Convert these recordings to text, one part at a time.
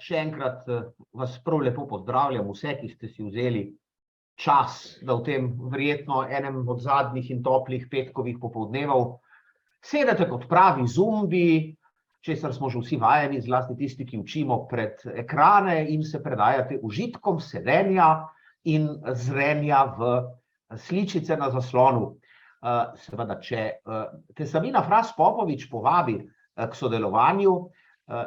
Še enkrat vas prav lepo pozdravljam, vse, ki ste si vzeli čas, da v tem verjetno enem od zadnjih in toplih petkovih popoldnevov sedete kot pravi zombi, česar smo že vsi vajeni, zlasti tisti, ki učimo pred ekrane in se predajate užitkom sedenja in zrenja v sličice na zaslonu. Seveda, če te Sabina Fras Popovič povabi k sodelovanju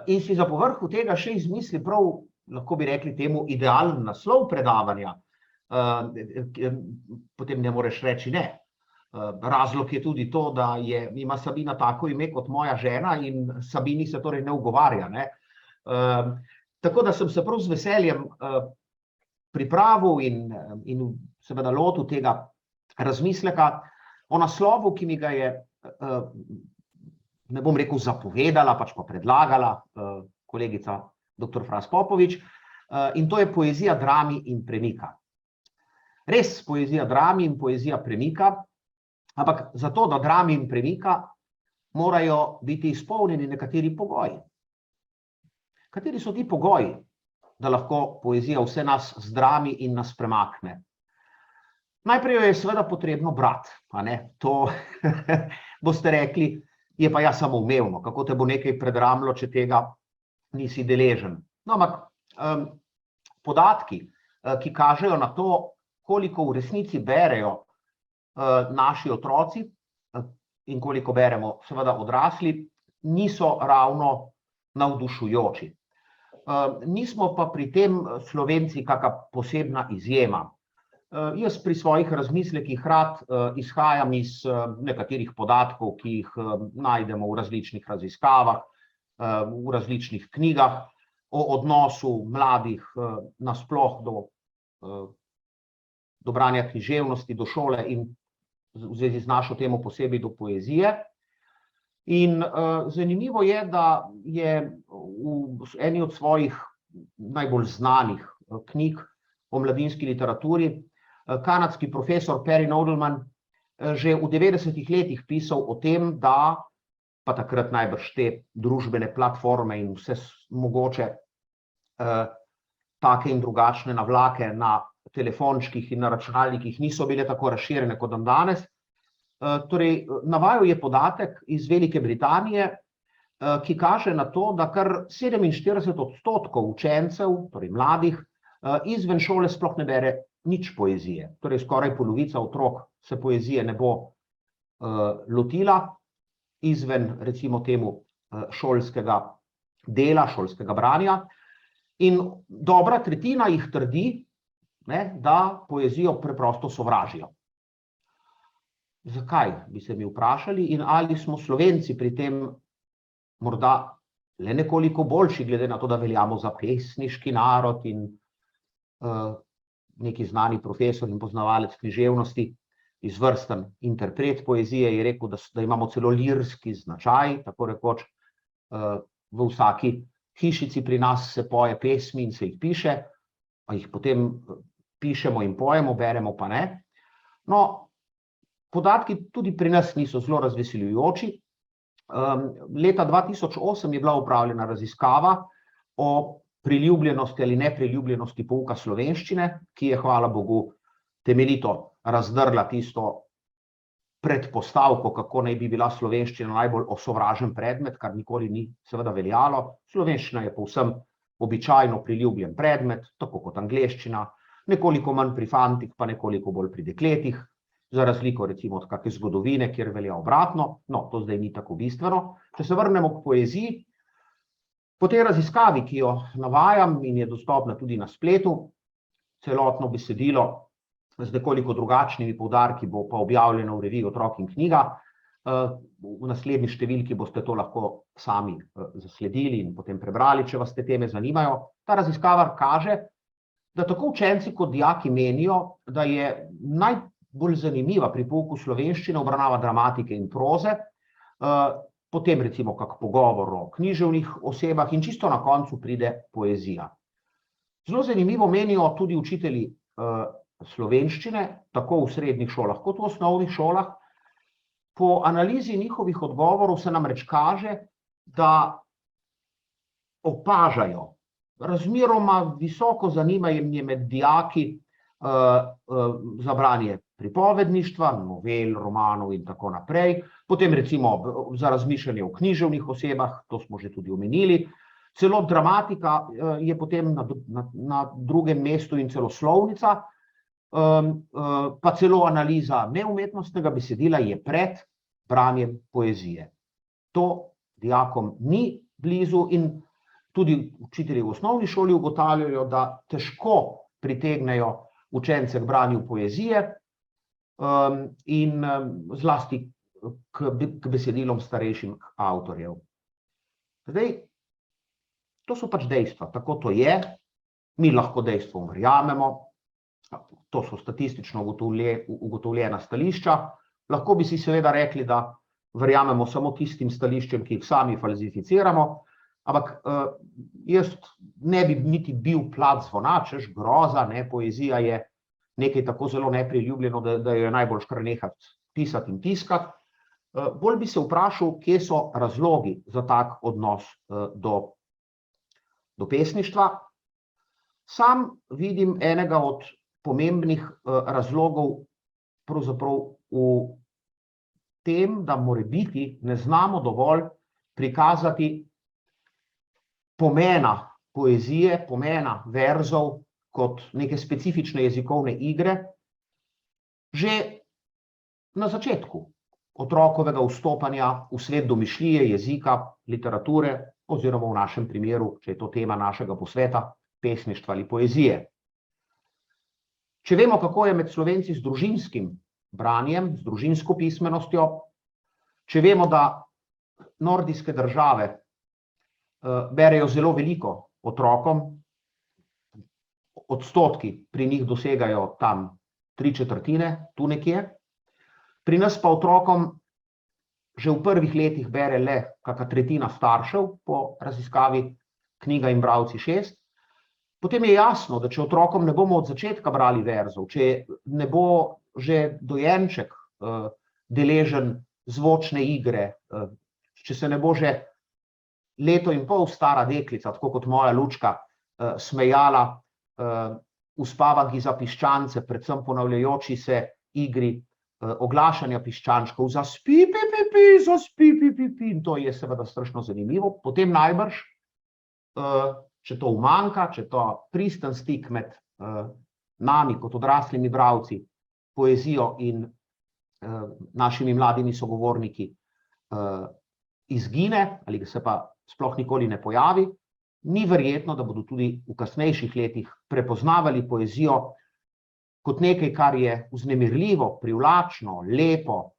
in si za povrhu tega še izmisli prav, lahko bi rekli temu, idealen naslov predavanja, potem ne moreš reči ne. Razlog je tudi to, da ima Sabina tako ime kot moja žena in Sabini se torej ne ugovarja. Tako da sem se prav z veseljem pripravil in seveda lotil tega razmisleka o naslovu, ki mi ga je, ne bom rekel zapovedala, pač pa predlagala kolegica dr. Fras Popovič, in to je poezija drami in premika. Res poezija drami in poezija premika, ampak zato, da drami in premika morajo biti izpolnjeni nekateri pogoji. Kateri so ti pogoji, da lahko poezija vse nas zdrami in nas premakne? Najprej jo je seveda potrebno brati, a ne? To boste rekli, je pa ja samoumevno, kako te bo nekaj predramlo, če tega nisi deležen. No, ampak podatki, ki kažejo na to, koliko v resnici berejo naši otroci in koliko beremo seveda odrasli, niso ravno navdušujoči. Nismo pa pri tem Slovenci kaka posebna izjema. Jaz pri svojih razmislekih rad izhajam iz nekaterih podatkov, ki jih najdemo v različnih raziskavah, v različnih knjigah o odnosu mladih nasploh do branja književnosti, do šole in v zvezi z našo temo posebej do poezije. In zanimivo je, da je v eni od svojih najbolj znanih knjig o mladinski literaturi kanadski profesor Perry Nodelman že v 90-ih letih pisal o tem, da pa takrat najbrž te družbene platforme in vse mogoče take in drugačne navlake na telefončkih in na računalnikih niso bile tako razširjene kot danes. Torej, navajal je podatek iz Velike Britanije, ki kaže na to, da kar 47% učencev, torej mladih, izven šole sploh ne bere nič poezije. Torej, skoraj polovica otrok se poezije ne bo lotila izven, recimo temu, šolskega dela, šolskega branja. In dobra tretjina jih trdi, da poezijo preprosto sovražijo. Zakaj, bi se mi vprašali, in ali smo Slovenci pri tem morda le nekoliko boljši, glede na to, da veljamo za pesniški narod in neki znani profesor in poznavalec književnosti, izvrsten interpret poezije, je rekel, da imamo celo lirski značaj, tako rekoč, v vsaki hišici pri nas se poje pesmi in se jih piše, a jih potem pišemo in pojemo, beremo pa ne. No, podatki tudi pri nas niso zelo razveseljujoči. Leta 2008 je bila opravljena raziskava o priljubljenosti ali nepriljubljenosti pouka slovenščine, ki je, hvala Bogu, temeljito razdrla tisto predpostavko, kako naj bi bila slovenščina najbolj osovražen predmet, kar nikoli ni seveda veljalo. Slovenščina je povsem običajno priljubljen predmet, tako kot angleščina, nekoliko manj pri fantih, pa nekoliko bolj pri dekletih, za razliko recimo od kakšne zgodovine, kjer velja obratno. No, to zdaj ni tako bistveno. Če se vrnemo k poeziji, po tej raziskavi, ki jo navajam in je dostopna tudi na spletu, celotno besedilo z nekoliko drugačnimi poudarki bo pa objavljeno v reviji Otrok in knjiga. V naslednji številki boste to lahko sami zasledili in potem prebrali, če vas te teme zanimajo. Ta raziskava kaže, da tako učenci kot dijaki menijo, da je najbolj zanimiva pri pouku slovenščine obravnava dramatike in proze, potem recimo kak pogovor o književnih osebah in čisto na koncu pride poezija. Zelo zanimivo menijo tudi učitelji slovenščine, tako v srednjih šolah kot v osnovnih šolah. Po analizi njihovih odgovorov se namreč kaže, da opažajo razmeroma visoko zanimanje med dijaki za branje pripovedništva, novel, romanov in tako naprej. Potem recimo za razmišljanje o književnih osebah, to smo že tudi omenili. Celo dramatika je potem na drugem mestu in celo slovnica, pa celo analiza neumetnostnega besedila je pred branjem poezije. To dijakom ni blizu in tudi učitelji v osnovni šoli ugotavljajo, da težko pritegnejo učence k branju poezije in zlasti k besedilom starejšim avtorjev. Zdaj, to so pač dejstva, tako to je, mi lahko dejstvom verjamemo, to so statistično ugotovljena stališča, lahko bi si seveda rekli, da verjamemo samo tistim stališčem, ki jih sami falsificiramo, ampak jaz ne bi niti bil plat zvona, češ groza, poezija je nekaj tako zelo nepriljubljeno, da jo je najbolj kar nehati pisati in tiskati. Bolj bi se vprašal, kje so razlogi za tak odnos do pesništva. Sam vidim enega od pomembnih razlogov pravzaprav v tem, da morebiti ne znamo dovolj prikazati pomena poezije, pomena verzov kot neke specifične jezikovne igre, že na začetku otrokovega vstopanja v svet domišljije, jezika, literature, oziroma v našem primeru, če je to tema našega posveta, pesništva ali poezije. Če vemo, kako je med Slovenci z družinskim branjem, z družinsko pismenostjo, če vemo, da nordijske države berejo zelo veliko otrokom, odstotki pri njih dosegajo tam 3/4, tu nekje, pri nas pa otrokom že v prvih letih bere le kaka tretjina staršev po raziskavi Knjiga in bralci 6, potem je jasno, da če otrokom ne bomo od začetka brali verzov, če ne bo že dojenček deležen zvočne igre, če se ne bo že leto in pol stara deklica, tako kot moja Lučka, smejala v spavanki za piščance, predvsem ponavljajoči se igri oglašanja piščančkov, zaspi, pi, zaspi, pi, in to je seveda strašno zanimivo. Potem najbrž, če to umanjka, če to pristen stik med nami kot odraslimi bralci, poezijo in našimi mladimi sogovorniki izgine ali se pa sploh nikoli ne pojavi, ni verjetno, da bodo tudi v kasnejših letih prepoznavali poezijo kot nekaj, kar je vznemirljivo, privlačno, lepo,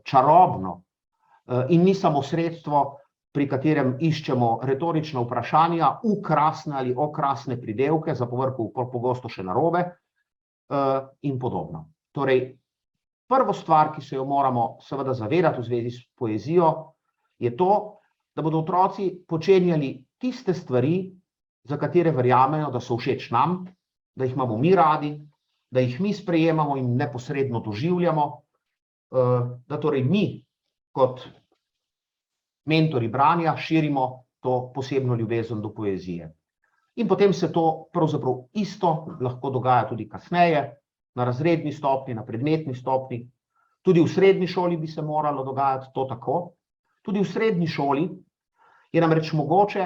čarobno in ni samo sredstvo, pri katerem iščemo retorična vprašanja, krasne ali okrasne pridevke, za povrhu pogosto še narobe in podobno. Torej, prvo stvar, ki se jo moramo seveda zavedati v zvezi s poezijo, je to, da bodo otroci počenjali tiste stvari, za katere verjamejo, da so všeč nam, da jih imamo mi radi, da jih mi sprejemamo in neposredno doživljamo, da torej mi kot mentori branja širimo to posebno ljubezen do poezije. In potem se to pravzaprav isto lahko dogaja tudi kasneje, na razredni stopnji, na predmetni stopnji. Tudi v srednji šoli bi se moralo dogajati to tako. Tudi v srednji šoli je namreč mogoče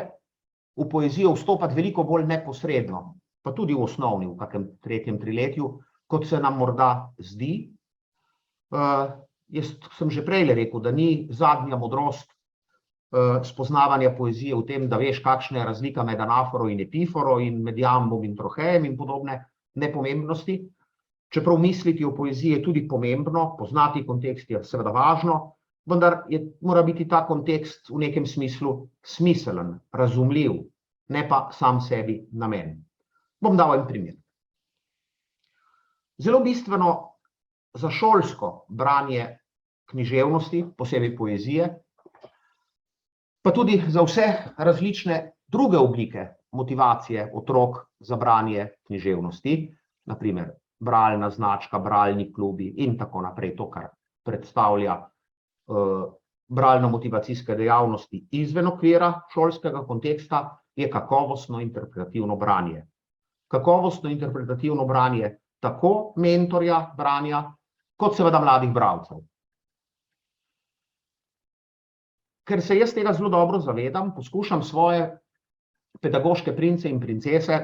v poezijo vstopati veliko bolj neposredno, pa tudi v osnovni, v kakem 3. triletju, kot se nam morda zdi. Jaz sem že prej rekel, da ni zadnja modrost spoznavanja poezije v tem, da veš, kakšna je razlika med anaforo in epiforo in med jambom in trohejem in podobne nepomembnosti. Čeprav misliti o poeziji je tudi pomembno, poznati kontekst je seveda važno, vendar mora biti ta kontekst v nekem smislu smiselen, razumljiv, ne pa sam sebi namen. Bom dal en primer. Zelo bistveno za šolsko branje književnosti, posebej poezije, pa tudi za vse različne druge oblike motivacije otrok za branje književnosti, na primer bralna značka, bralni klubi in tako naprej, to, kar predstavlja bralno-motivacijske dejavnosti izven okvira šolskega konteksta, je kakovostno interpretativno branje. Kakovostno interpretativno branje tako mentorja branja, kot seveda mladih bralcev. Ker se jaz tega zelo dobro zavedam, poskušam svoje pedagoške prince in princese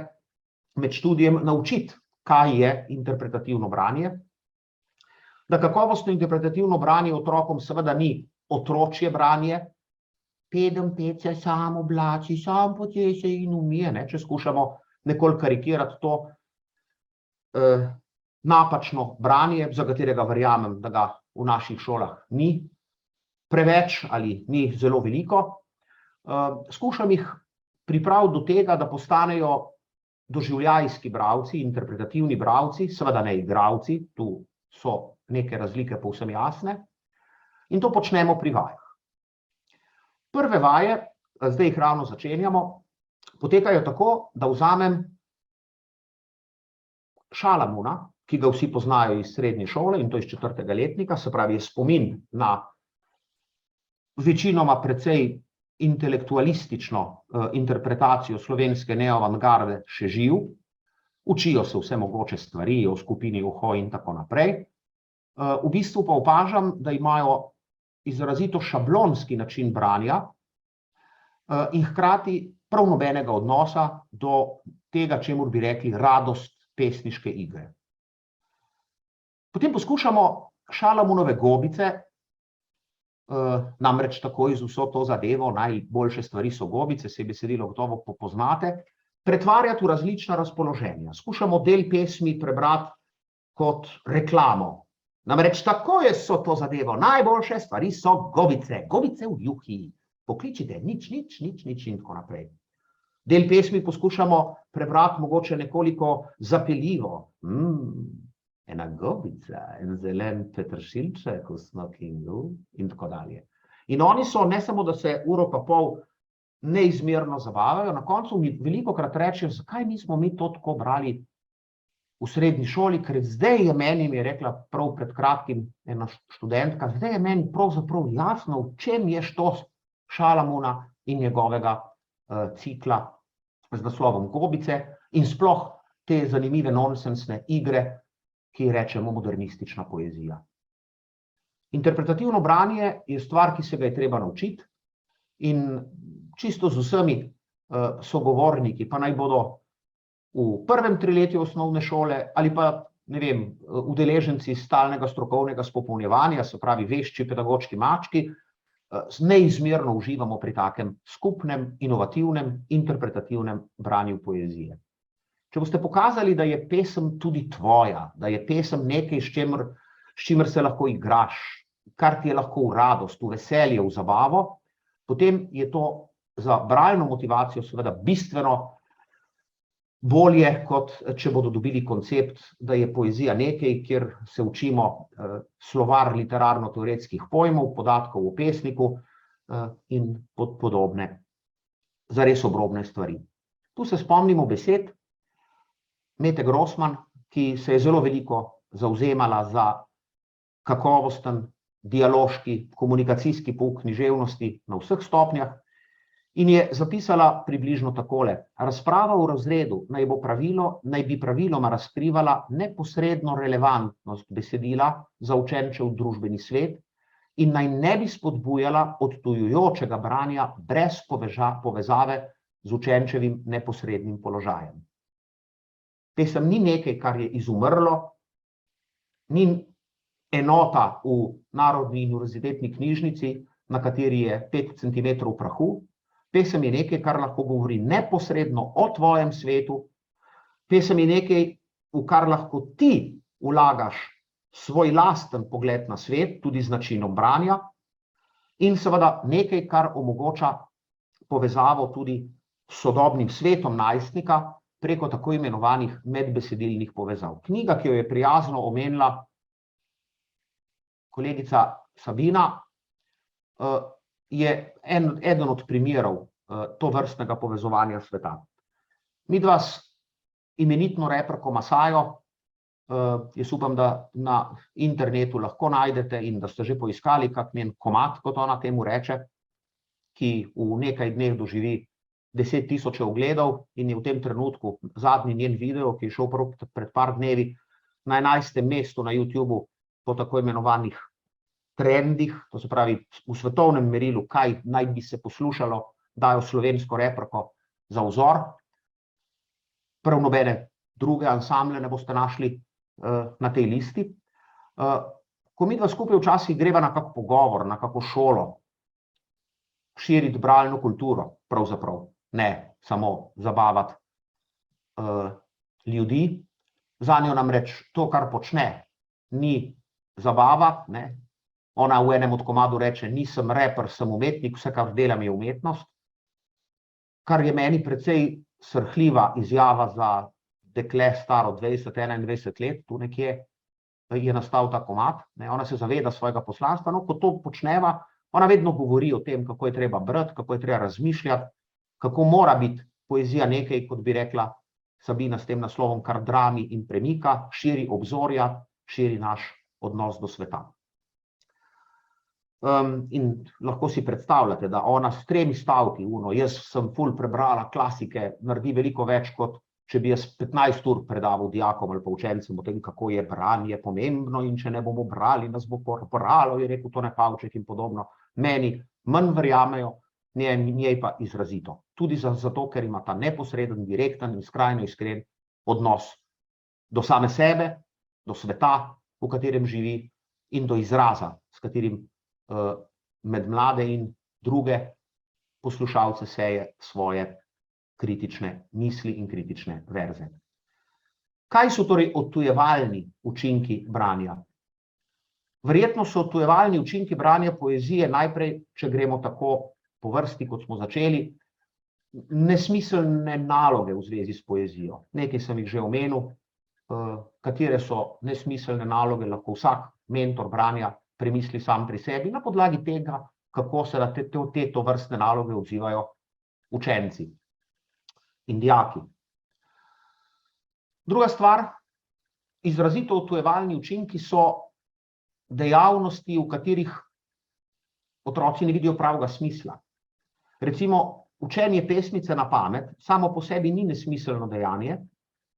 med študijem naučiti, kaj je interpretativno branje. Da kakovostno interpretativno branje otrokom seveda ni otročje branje, pedem pece, sam oblači, sam potese in umije, če skušamo nekoliko karikirati to napačno branje, za katerega verjamem, da ga v naših šolah ni preveč ali ni zelo veliko. Skušam jih pripraviti do tega, da postanejo doživljajski bralci, interpretativni bralci, seveda ne igralci, tu so neke razlike povsem jasne, in to počnemo pri vajah. Prve vaje, zdaj jih ravno začenjamo, potekajo tako, da vzamem Šalamuna, ki ga vsi poznajo iz srednje šole, in to iz 4. letnika, se pravi, je spomin na večinoma precej intelektualistično interpretacijo slovenske neoavantgarde še živ, učijo se vse mogoče stvari o skupini Uho in tako naprej. V bistvu pa opažam, da imajo izrazito šablonski način branja in hkrati prav nobenega odnosa do tega, čemur bi rekli radost pesniške igre. Potem poskušamo Šalamunove gobice, namreč takoj z vso to zadevo, najboljše stvari so gobice, se besedilo gotovo poznate, pretvarjati v različna razpoloženja. Skušamo del pesmi prebrati kot reklamo. Namreč takoj so to zadevo, najboljše stvari so gobice, gobice v juhi, pokličite nič in tako naprej. Del pesmi poskušamo prebrati mogoče nekoliko zapeljivo. Ena gobica, en zelen petršilček v smokingu in tako dalje. In oni so, ne samo, da se uro pa pol neizmerno zabavajo, na koncu mi velikokrat rečejo, zakaj nismo mi to tako brali v srednji šoli, ker zdaj je meni, mi je rekla prav pred kratkim ena študentka, zdaj je meni pravzaprav jasno, v čem je štos Šalamuna in njegovega cikla z naslovom Gobice in sploh te zanimive nonsensne igre, ki rečemo modernistična poezija. Interpretativno branje je stvar, ki se ga je treba naučiti in čisto z vsemi sogovorniki, pa naj bodo v prvem triletju osnovne šole ali pa, ne vem, udeleženci stalnega strokovnega spopolnjevanja, se pravi vešči pedagoški mački, neizmerno uživamo pri takem skupnem, inovativnem, interpretativnem branju poezije. Če boste pokazali, da je pesem tudi tvoja, da je pesem nekaj, s čimer se lahko igraš, kar ti je lahko v radost, v veselje, v zabavo, potem je to za bralno motivacijo seveda bistveno bolje, kot če bodo dobili koncept, da je poezija nekaj, kjer se učimo slovar literarno-teoretskih pojmov, podatkov o pesniku in podobne, zares obrobne stvari. Tu se spomnimo besed Mete Grossman, ki se je zelo veliko zavzemala za kakovosten dialoški, komunikacijski pouk književnosti na vseh stopnjah in je zapisala približno takole. Razprava v razredu naj bi praviloma razkrivala neposredno relevantnost besedila za učenčev družbeni svet in naj ne bi spodbujala odtujujočega branja brez povezave z učenčevim neposrednim položajem. Pesem ni nekaj, kar je izumrlo, ni enota v Narodni univerzitetni knjižnici, na kateri je 5 centimetrov prahu. Pesem je nekaj, kar lahko govori neposredno o tvojem svetu. Pesem je nekaj, v kar lahko ti vlagaš svoj lasten pogled na svet, tudi z načinom branja, in seveda nekaj, kar omogoča povezavo tudi s sodobnim svetom najstnika, preko tako imenovanih medbesedilnih povezav. Knjiga, ki jo je prijazno omenila kolegica Sabina, je eden od primerov tovrstnega povezovanja sveta. Midva s imenitno reperko Masajo, jaz upam, da na internetu lahko najdete in da ste že poiskali kak njen komad, kot ona temu reče, ki v nekaj dneh doživi 10.000 ogledov in je v tem trenutku zadnji njen video, ki je šel pred par dnevi, na 11. mestu na YouTubeu po tako imenovanih trendih, to se pravi v svetovnem merilu, kaj naj bi se poslušalo, dajo slovensko reperko za vzor. Prav nobene druge ansamble ne boste našli na tej listi. Ko midva skupaj včasih greva na kak pogovor, na kako šolo, širiti bralno kulturo, pravzaprav, ne samo zabavati ljudi. Zanjo namreč to, kar počne, ni zabava, ne. Ona v enem od komadov reče, nisem reper, sem umetnik, vse, kar delam, je umetnost. Kar je meni precej srhljiva izjava za dekle staro 20-21 let, tu nekje je nastal ta komad. Ona se zaveda svojega poslanstva, no, ko to počneva, ona vedno govori o tem, kako je treba brati, kako je treba razmišljati, kako mora biti poezija nekaj, kot bi rekla Sabina s tem naslovom, kar drami in premika, širi obzorja, širi naš odnos do sveta. In lahko si predstavljate, da ona s 3 stavki, jaz sem ful prebrala klasike, naredi veliko več, kot če bi jaz 15 ur predaval dijakom ali pa učencem o tem, kako je branje pomembno in če ne bomo brali, nas bo poralo, je rekel Tone Pavček in podobno. Meni manj verjamejo, njej pa izrazito. Tudi zato, ker ima ta neposreden, direkten in skrajno iskren odnos do same sebe, do sveta, v katerem živi, in do izraza, s katerim med mlade in druge poslušalce seje svoje kritične misli in kritične verze. Kaj so torej odtujevalni učinki branja? Verjetno so odtujevalni učinki branja poezije najprej, če gremo tako po vrsti, kot smo začeli, nesmiselne naloge v zvezi s poezijo. Nekaj sem jih že omenil, katere so nesmiselne naloge, lahko vsak mentor branja premisli sam pri sebi, na podlagi tega, kako se na te tovrstne naloge odzivajo učenci in dijaki. Druga stvar, izrazito odtujevalni učinki so dejavnosti, v katerih otroci ne vidijo pravega smisla. Recimo, učenje pesmice na pamet samo po sebi ni nesmiselno dejanje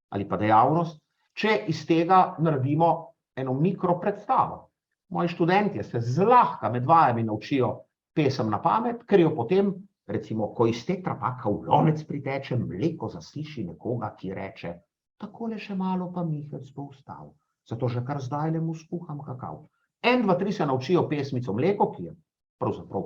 ali pa dejavnost, če iz tega naredimo eno mikropredstavo. Moji študentje se zlahka med vajami naučijo pesem na pamet, ker jo potem, recimo, ko iz Tetra Paka v lonec priteče mleko, zasliši nekoga, ki reče, takole še malo pa Mihec bo vstal, zato že kar zdajle mu skuham kakav. 1, 2, 3 se naučijo pesmico Mleko, ki je pravzaprav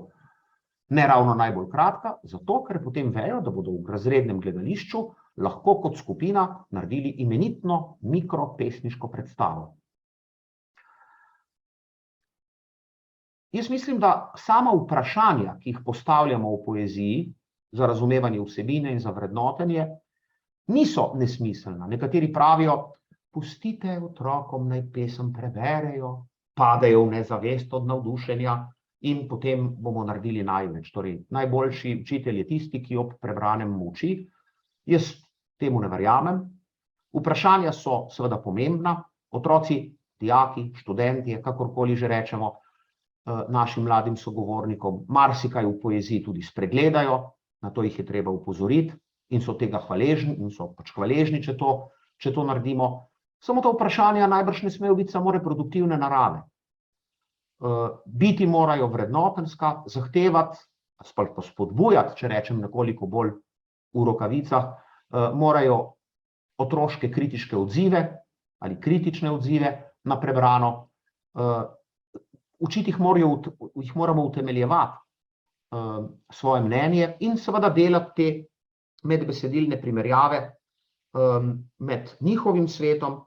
ne ravno najbolj kratka, zato ker potem vejo, da bodo v razrednem gledališču lahko kot skupina naredili imenitno mikropesniško predstavo. Jaz mislim, da sama vprašanja, ki jih postavljamo v poeziji, za razumevanje vsebine in za vrednotenje, niso nesmiselna. Nekateri pravijo, pustite otrokom naj pesem preberejo, padejo v nezavest od navdušenja in potem bomo naredili največ. Torej, najboljši učitelj je tisti, ki ob prebranem muči. Jaz temu ne verjamem. Vprašanja so seveda pomembna. Otroci, dijaki, študentje, kakorkoli že rečemo, našim mladim sogovornikom marsikaj v poeziji tudi spregledajo, na to jih je treba opozoriti in so tega hvaležni in so pač hvaležni, če to naredimo. Samo ta vprašanja najbrž ne smejo biti samo reproduktivne narave. Biti morajo vrednotenska, zahtevati, pa spodbujati, če rečem nekoliko bolj v rokavicah, morajo otroške kritiške odzive ali kritične odzive na prebrano. Učiti jih moramo utemeljevati svoje mnenje in seveda delati te medbesedilne primerjave med njihovim svetom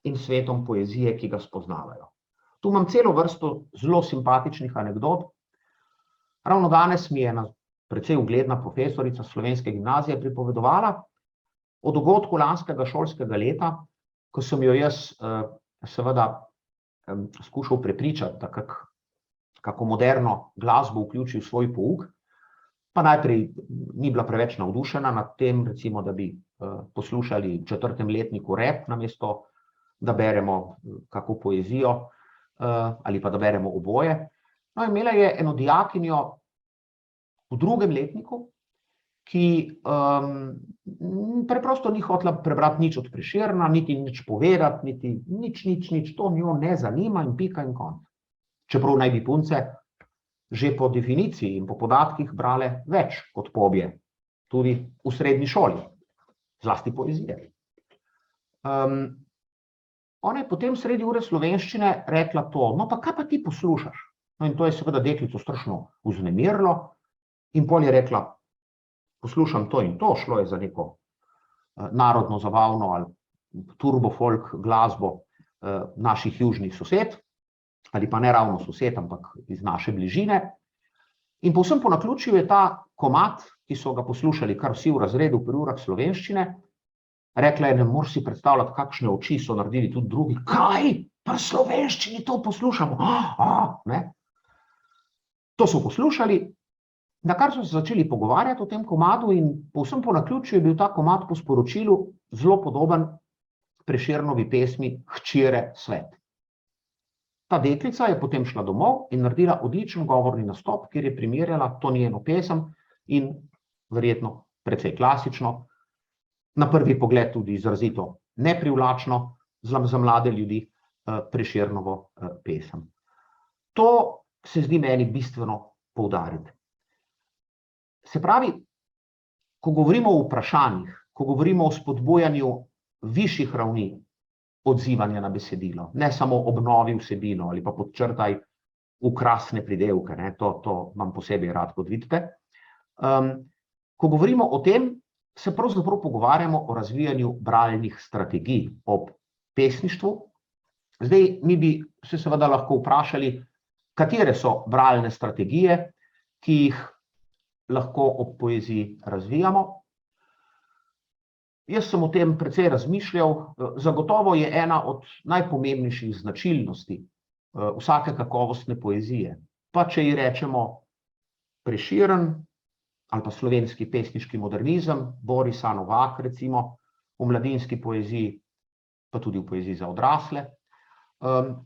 in svetom poezije, ki ga spoznavajo. Tu imam celo vrsto zelo simpatičnih anekdot. Ravno danes mi je ena precej ugledna profesorica Slovenske gimnazije pripovedovala o dogodku lanskega šolskega leta, ko sem jo jaz seveda skušal prepričati, da kako moderno glasbo vključi v svoj pouk, pa najprej ni bila preveč navdušena nad tem, recimo, da bi poslušali v 4. letniku rap, namesto da beremo kako poezijo ali pa da beremo oboje. No, imela je eno dijakinjo v 2. letniku, ki preprosto ni hotela prebrati nič od Prešerna, niti nič povedati, niti nič, to njo ne zanima in pika in konc. Čeprav naj bi punce že po definiciji in po podatkih brale več kot pobje, tudi v srednji šoli, zlasti poezije. Ona je potem sredi ure slovenščine rekla to, no pa kaj pa ti poslušaš? No in to je seveda deklico strašno vznemirilo in pol je rekla, poslušam to in to, šlo je za neko narodno zabavno ali turbo folk glasbo naših južnih sosed, ali pa ne ravno sosed, ampak iz naše bližine. In povsem po naključju je ta komad, ki so ga poslušali kar vsi v razredu pri urah slovenščine, rekla je, ne moreš si predstavljati, kakšne oči so naredili tudi drugi. Kaj? Pri slovenščini to poslušamo? Ne? To so poslušali, na kar so se začeli pogovarjati o tem komadu in povsem po naključju je bil ta komad po sporočilu zelo podoben Prešernovi pesmi Hčere svet. Ta deklica je potem šla domov in naredila odličen govorni nastop, kjer je primerjala to njeno pesem in verjetno precej klasično, na prvi pogled tudi izrazito neprivlačno za mlade ljudi Prešernovo pesem. To se zdi meni bistveno poudariti. Se pravi, ko govorimo o vprašanjih, ko govorimo o spodbujanju višjih ravni odzivanja na besedilo, ne samo obnovi vsebino ali pa podčrtaj ukrasne pridevke, to imam posebej rad, kot vidite. Ko govorimo o tem, se pravzaprav pogovarjamo o razvijanju bralnih strategij ob pesništvu. Zdaj, mi bi se seveda lahko vprašali, katere so bralne strategije, ki jih lahko ob poeziji razvijamo. Jaz sem o tem precej razmišljal, zagotovo je ena od najpomembnejših značilnosti vsake kakovostne poezije. Pa če ji rečemo Prešeren ali pa slovenski pesniški modernizem, Borisa Novak recimo, v mladinski poeziji, pa tudi v poeziji za odrasle,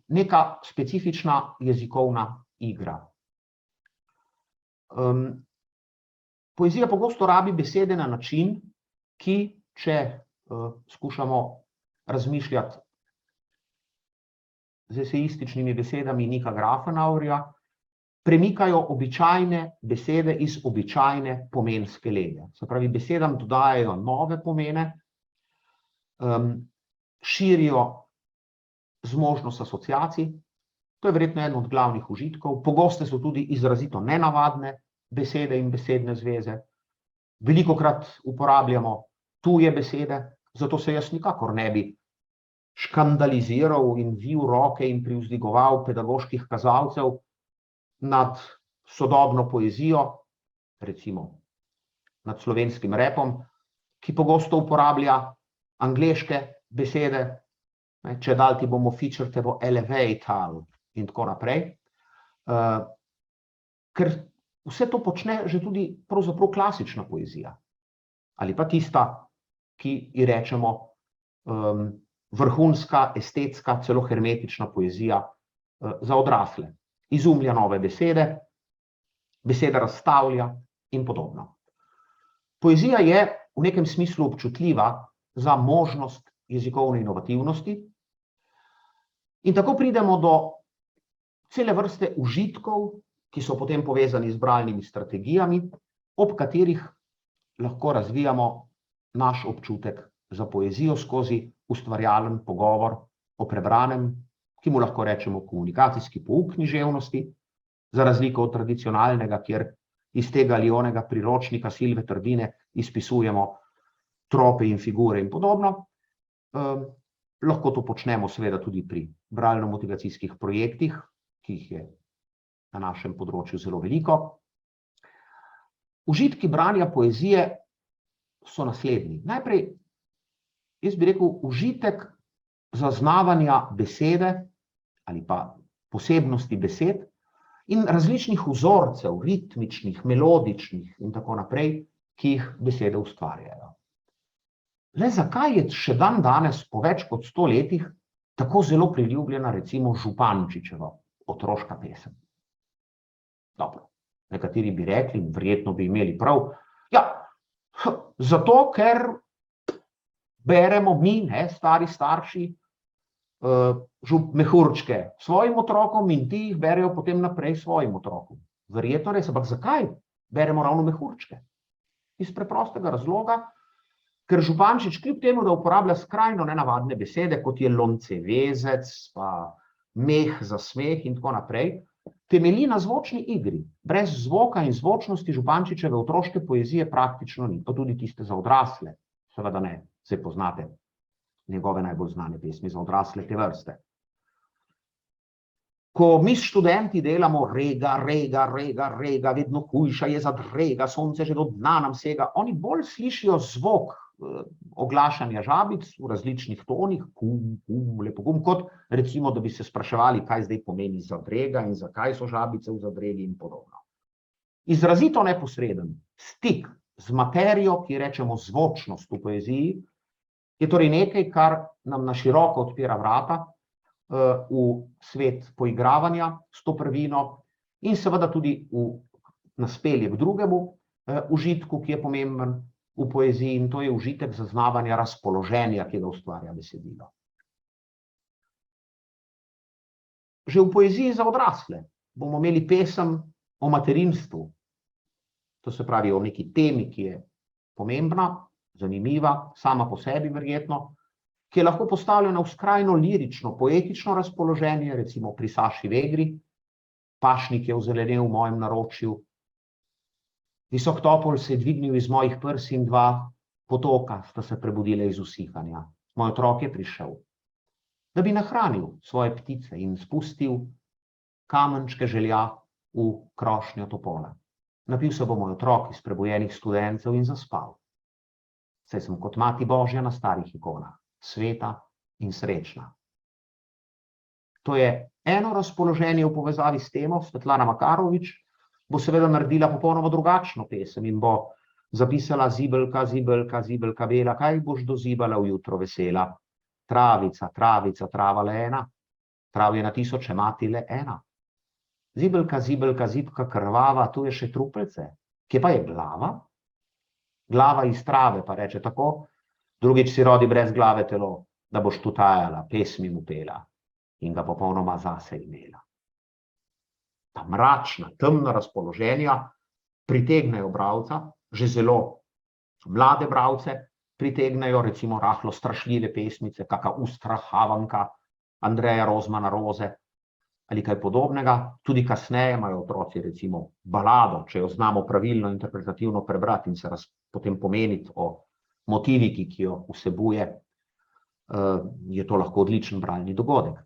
neka specifična jezikovna igra. Poezija pogosto rabi besede na način, ki, če skušamo razmišljati z eseističnimi besedami Nika Grafenauerja, premikajo običajne besede iz običajne pomenske lege. Se pravi, besedam dodajajo nove pomene, širijo zmožnost asociacij, to je verjetno eden od glavnih užitkov, pogoste so tudi izrazito nenavadne besede in besedne zveze, velikokrat uporabljamo tuje besede, zato se jaz nikakor ne bi škandaliziral in vil roke in privzdigoval pedagoških kazalcev nad sodobno poezijo, recimo nad slovenskim rapom, ki pogosto uporablja angleške besede, če dal ti bomo feature, te bo elevatal in tako naprej, ker vse to počne že tudi pravzaprav klasična poezija, ali pa tista, ki ji rečemo vrhunska, estetska, celo hermetična poezija za odrasle. Izumlja nove besede, besede razstavlja in podobno. Poezija je v nekem smislu občutljiva za možnost jezikovne inovativnosti in tako pridemo do cele vrste užitkov, ki so potem povezani z bralnimi strategijami, ob katerih lahko razvijamo naš občutek za poezijo skozi ustvarjalen pogovor o prebranem, ki mu lahko rečemo komunikacijski pouk književnosti, za razliko od tradicionalnega, kjer iz tega ali onega priročnika Silve Trdine izpisujemo trope in figure in podobno. Lahko to počnemo seveda tudi pri bralno-motivacijskih projektih, ki jih je na našem področju zelo veliko. Užitki branja poezije so naslednji. Najprej, jaz bi rekel, užitek zaznavanja besede ali pa posebnosti besed in različnih vzorcev, ritmičnih, melodičnih in tako naprej, ki jih besede ustvarjajo. Le zakaj je še dan danes, po več kot 100 letih, tako zelo priljubljena recimo Župančičeva otroška pesem? Dobro, nekateri bi rekli, verjetno bi imeli prav, ja, Zato, ker beremo mi, stari starši, mehurčke svojim otrokom in ti jih berejo potem naprej svojim otrokom. Verjetno res, ampak zakaj beremo ravno mehurčke? Iz preprostega razloga, ker Župančič kljub temu, da uporablja skrajno nenavadne besede, kot je loncevezec, pa meh za smeh in tako naprej, temelji na zvočni igri. Brez zvoka in zvočnosti Župančičeve otroške poezije praktično ni, pa tudi tiste za odrasle, seveda ne, saj poznate njegove najbolj znane pesmi za odrasle te vrste. Ko mi s študenti delamo rega, rega, rega, rega, vedno hujša je zadrega, sonce že do dna nam sega, oni bolj slišijo zvok oglašanja žabic v različnih tonih, kum, kum, lepo kum, kot recimo, da bi se spraševali, kaj zdaj pomeni zadrega in zakaj so žabice v zadregi in podobno. Izrazito neposreden stik z materijo, ki rečemo zvočnost v poeziji, je torej nekaj, kar nam na široko odpira vrata v svet poigravanja s to prvino in seveda tudi naspelje k drugemu užitku, ki je pomemben v poeziji, in to je užitek zaznavanja razpoloženja, ki ga ustvarja besedilo. Že v poeziji za odrasle bomo imeli pesem o materinstvu, to se pravi o neki temi, ki je pomembna, zanimiva, sama po sebi verjetno, ki je lahko postavljena v skrajno lirično, poetično razpoloženje, recimo pri Saši Vegri, pašnik je ozelenel v mojem naročju, visok topol se je dvignil iz mojih prsi in dva potoka sta se prebudile iz usihanja. Moj otrok je prišel, da bi nahranil svoje ptice in spustil kamenčke želja v krošnjo topola. Napil se bo moj otrok iz prebujenih studencev in zaspal. Saj sem kot mati Božja na starih ikonah, sveta in srečna. To je eno razpoloženje v povezavi s temo. Svetlana Makarovič bo seveda naredila popolnoma drugačno pesem in bo zapisala: zibelka, zibelka, zibelka bela, kaj boš dozibala v jutro vesela? Travica, travica, trava le ena, trav je na tisoče, mati le ena. Zibelka, zibelka, zibka krvava, tu je še trupelce. Kje pa je glava? Glava iz trave, pa reče tako: drugič si rodi brez glave telo, da boš tu tajala, pesmi mu pela in ga popolnoma zase imela. Ta mračna, temna razpoloženja pritegnejo bralca, že zelo mlade bralce pritegnejo, recimo rahlo strašljive pesmice, kaka Ustrahavanka Andreja Rozmana Roze ali kaj podobnega. Tudi kasneje imajo otroci recimo balado, če jo znamo pravilno interpretativno prebrati in se potem pomeniti o motiviki, ki jo vsebuje, je to lahko odličen bralni dogodek.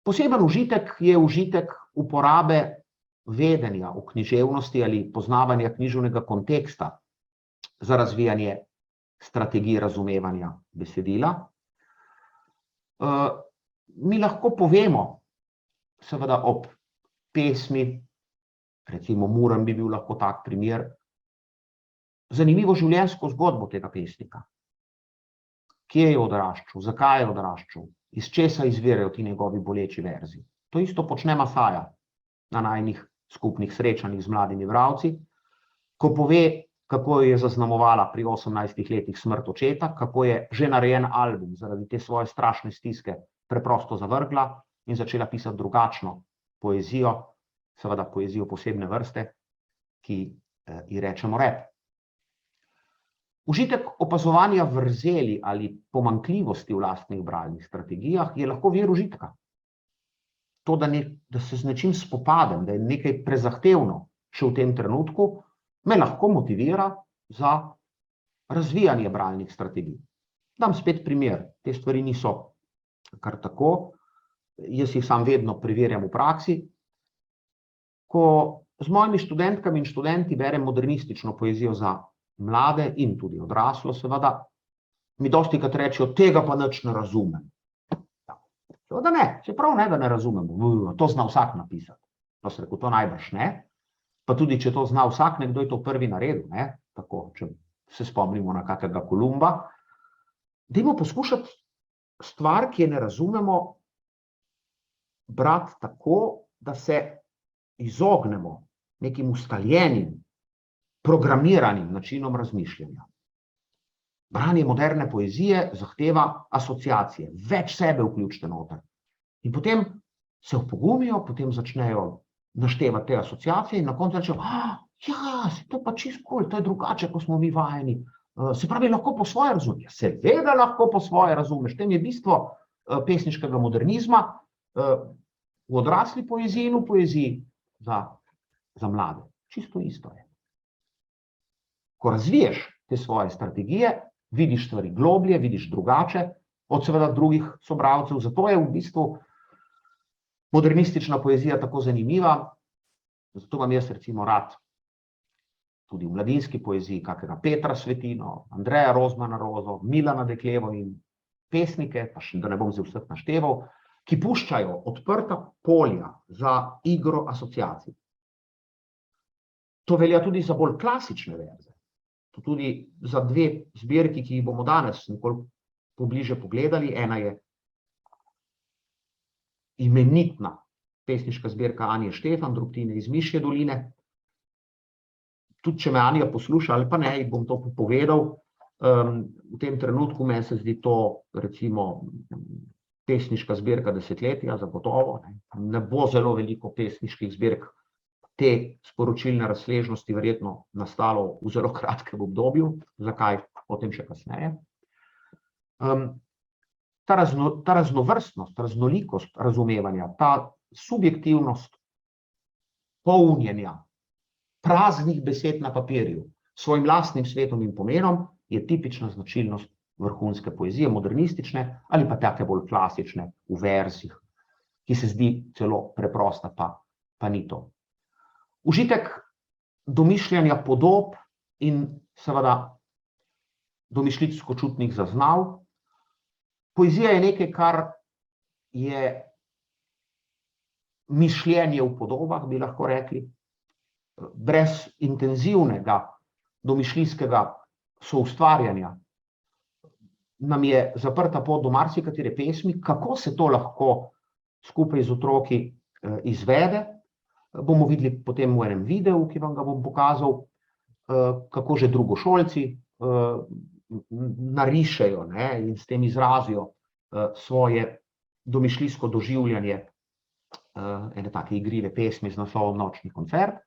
Poseben užitek je užitek uporabe vedenja v književnosti ali poznavanja književnega konteksta za razvijanje strategij razumevanja besedila. Mi lahko povemo, seveda ob pesmi, recimo Muran bi bil lahko tak primer, zanimivo življenjsko zgodbo tega pesnika. Kje je odraščal, zakaj je odraščal, iz česa izvirajo ti njegovi boleči verzi. To isto počne Masaja na najinih skupnih srečanjih z mladimi bralci, ko pove, kako je zaznamovala pri 18 letih smrt očeta, kako je že narejen album zaradi te svoje strašne stiske preprosto zavrgla in začela pisati drugačno poezijo, seveda poezijo posebne vrste, ki ji rečemo rap. Užitek opazovanja vrzeli ali pomanjkljivosti v lastnih bralnih strategijah je lahko vir užitka. To, da se z nečim spopadem, da je nekaj prezahtevno še v tem trenutku, me lahko motivira za razvijanje bralnih strategij. Dam spet primer, te stvari niso kar tako, jaz jih sam vedno preverjam v praksi. Ko z mojimi študentkami in študenti berem modernistično poezijo za mlade in tudi odraslo, seveda, mi dostikrat rečejo, tega pa nič ne razumem. Seveda ne, čeprav ne, da ne razumemo, to zna vsak napisati. No, se rekel, to najbrž ne, pa tudi, če to zna vsak, nekdo je to prvi naredil, ne, tako, če se spomnimo na kakega Kolumba, dajmo poskušati stvar, ki je ne razumemo, brati tako, da se izognemo nekim ustaljenim programiranim načinom razmišljanja. Branje moderne poezije zahteva asociacije, več sebe vključite noter. In potem se opogumijo, potem začnejo naštevati te asociacije in na koncu rečejo, ja, to pa čisto kul, to je drugače, kot smo mi vajeni. Se pravi, lahko po svoje razumeš. Seveda lahko po svoje razumeš. Tem je bistvo pesniškega modernizma v odrasli poeziji in v poeziji za mlade. Čisto isto je. Ko razviješ te svoje strategije, vidiš stvari globlje, vidiš drugače od seveda drugih sobralcev. Zato je v bistvu modernistična poezija tako zanimiva. Zato vam jaz recimo rad tudi v mladinski poeziji kakega Petra Svetino, Andreja Rozmana Rozo, Milana Deklevo in pesnike, pa še da ne bom zdaj vseh našteval, ki puščajo odprta polja za igro asociacij. To velja tudi za bolj klasične verze. To tudi za dve zbirki, ki jih bomo danes nekoliko pobliže pogledali. Ena je imenitna pesniška zbirka Anje Štefan, Drobtine iz Mišje doline. Tudi če me Anja posluša ali pa ne, bom to povedal. V tem trenutku meni se zdi to recimo pesniška zbirka desetletja, zagotovo. Ne bo zelo veliko pesniških zbirk te sporočilne razsežnosti verjetno nastalo v zelo kratkem obdobju. Zakaj? Potem še kasneje. Ta raznovrstnost, raznolikost razumevanja, ta subjektivnost polnjenja praznih besed na papirju s svojim lastnim svetom in pomenom je tipična značilnost vrhunske poezije, modernistične ali pa take bolj klasične v verzih, ki se zdi celo preprosta, pa ni to. Užitek domišljanja podob in seveda domišljijsko-čutnih zaznav. Poezija je nekaj, kar je mišljenje v podobah, bi lahko rekli. Brez intenzivnega domišljijskega soustvarjanja nam je zaprta pot do marsikatere pesmi. Kako se to lahko skupaj z otroki izvede, bomo videli potem v enem videu, ki vam ga bom pokazal, kako že drugošolci narišejo in s tem izrazijo svoje domišljijsko doživljanje ene take igrive pesmi z naslovom Nočni koncert.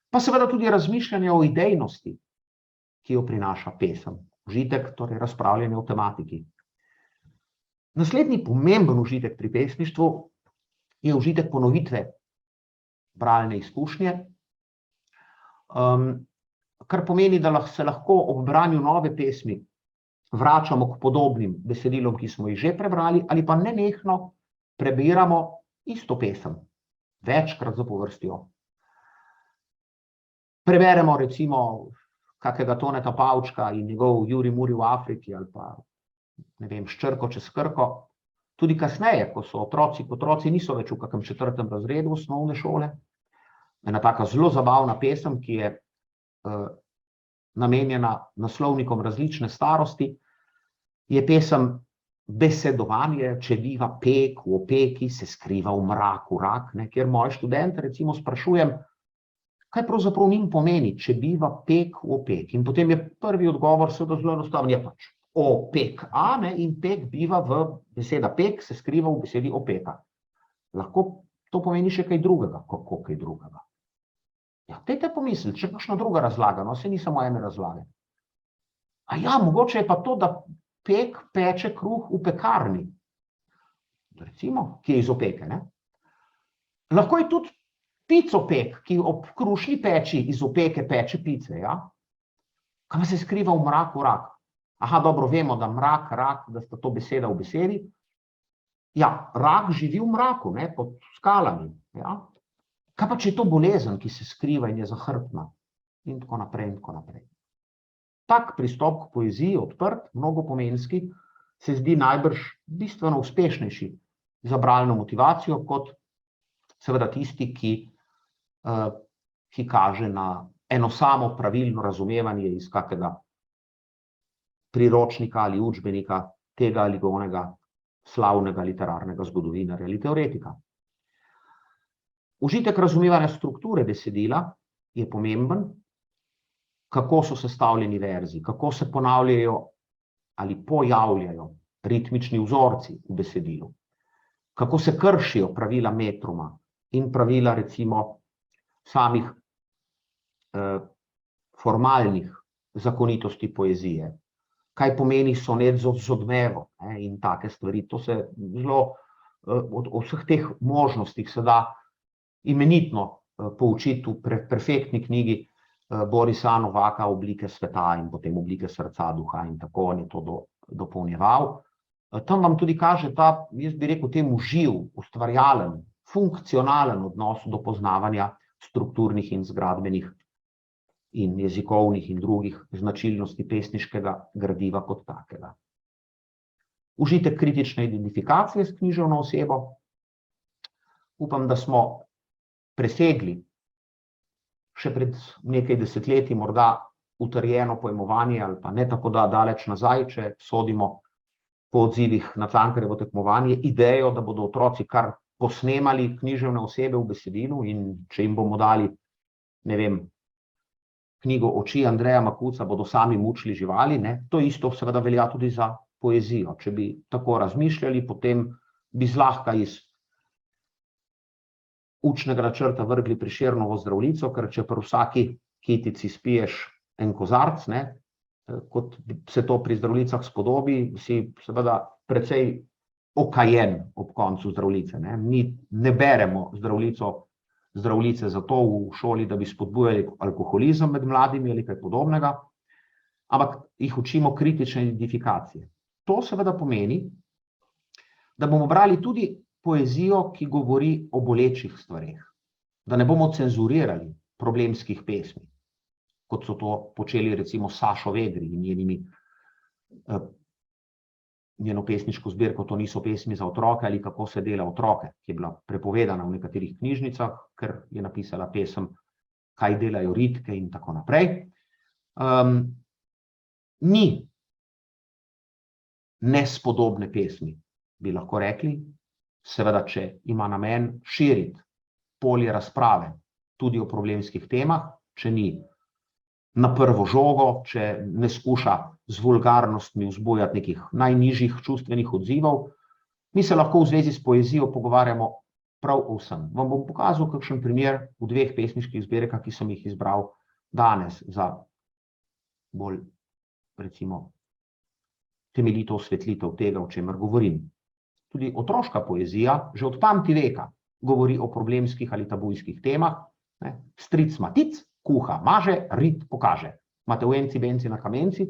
Pa seveda tudi razmišljanje o idejnosti, ki jo prinaša pesem. Užitek, torej razpravljanje o tematiki. Naslednji pomemben užitek pri pesništvu je užitek ponovitve bralne izkušnje, kar pomeni, da se lahko ob branju nove pesmi vračamo k podobnim besedilom, ki smo jih že prebrali, ali pa nenehno prebiramo isto pesem, večkrat zapovrstjo. Preberemo recimo kakega Toneta Pavčka in njegov Juri Muri v Afriki ali pa, ne vem, Ščrko čez Krko. Tudi kasneje, ko so otroci niso več v kakem 4. razredu osnovne šole. Ena taka zelo zabavna pesem, ki je namenjena naslovnikom različne starosti, je pesem Besedovanje, če biva pek v opeki, se skriva v mraku rak, kjer moje študente recimo sprašujem, kaj pravzaprav njim pomeni, če biva pek v opeki. In potem je prvi odgovor seveda zelo enostaven, je pač opek, in pek biva beseda pek se skriva v besedi opeka. Lahko to pomeni še kaj drugega. Kako kaj drugega? Ja, dajte pomisliti, če kakšna druga razlaga, no, saj ni samo ene razlage. Mogoče je pa to, da pek peče kruh v pekarni. Recimo, ki je iz opeke, ne? Lahko je tudi picopek, ki ob krušni peči iz opeke peče pice, ja? Kaj se skriva v mraku rak? Dobro, vemo, da mrak, rak, da sta to beseda v besedi. Ja, rak živi v mraku, ne, pod skalami, ja? Kaj pa, če je to bolezen, ki se skriva in je zahrbtna? In tako naprej, in tako naprej. Tak pristop k poeziji, odprt, mnogopomenski, se zdi najbrž bistveno uspešnejši za bralno motivacijo, kot seveda tisti, ki kaže na eno samo pravilno razumevanje iz kakega priročnika ali učbenika tega ali onega slavnega literarnega zgodovinarja ali teoretika. Užitek razumevanja strukture besedila je pomemben, kako so sestavljeni verzi, kako se ponavljajo ali pojavljajo ritmični vzorci v besedilu, kako se kršijo pravila metruma in pravila recimo samih formalnih zakonitosti poezije, kaj pomeni sonet z odmevom in take stvari. To se zelo od vseh teh možnostih se da imenitno poučiti v perfektni knjigi Borisa Novaka Oblike sveta in potem Oblike srca, duha in tako on je to dopolnjeval. Tam vam tudi kaže ta, jaz bi rekel temu živ, ustvarjalen, funkcionalen odnos do poznavanja strukturnih in zgradbenih in jezikovnih in drugih značilnosti pesniškega gradiva kot takega. Užitek kritične identifikacije s književno osebo. Upam, da smo presegli še pred nekaj desetletji morda utrjeno pojmovanje ali pa ne tako daleč nazaj, če sodimo po odzivih na Cankarjevo tekmovanje, idejo, da bodo otroci kar posnemali književne osebe v besedilu in če jim bomo dali, ne vem, knjigo Oči Andreja Makuca, bodo sami mučili živali, ne? To isto seveda velja tudi za poezijo. Če bi tako razmišljali, potem bi zlahka iz učnega načrta vrgli Prešernovo Zdravljico, ker če pri vsaki kitici spiješ en kozarc, ne, kot se to pri Zdravljicah spodobi, si seveda precej okajen ob koncu Zdravljice. Mi ne beremo Zdravljice zato v šoli, da bi spodbujali alkoholizem med mladimi ali kaj podobnega, ampak jih učimo kritične identifikacije. To seveda pomeni, da bomo brali tudi poezijo, ki govori o bolečih stvareh, da ne bomo cenzurirali problemskih pesmi, kot so to počeli recimo Sašo Vedri in njeno pesniško zbirko To niso pesmi za otroke ali Kako se dela otroke, ki je bila prepovedana v nekaterih knjižnicah, ker je napisala pesem Kaj delajo ritke in tako naprej. Ni nespodobne pesmi, bi lahko rekli, seveda, če ima namen širiti polje razprave tudi o problemskih temah, če ni na prvo žogo, če ne skuša z vulgarnostmi vzbujati nekih najnižjih čustvenih odzivov. Mi se lahko v zvezi s poezijo pogovarjamo prav o vsem. Vam bom pokazal kakšen primer v 2 pesniških zbirkah, ki sem jih izbral danes za bolj, recimo, temeljito osvetlitev tega, o čemer govorim. Tudi otroška poezija že od pamtiveka govori o problemskih ali tabujskih temah. Stric Matic kuha, maže, rit pokaže. Matevjenci, benci na kamenci.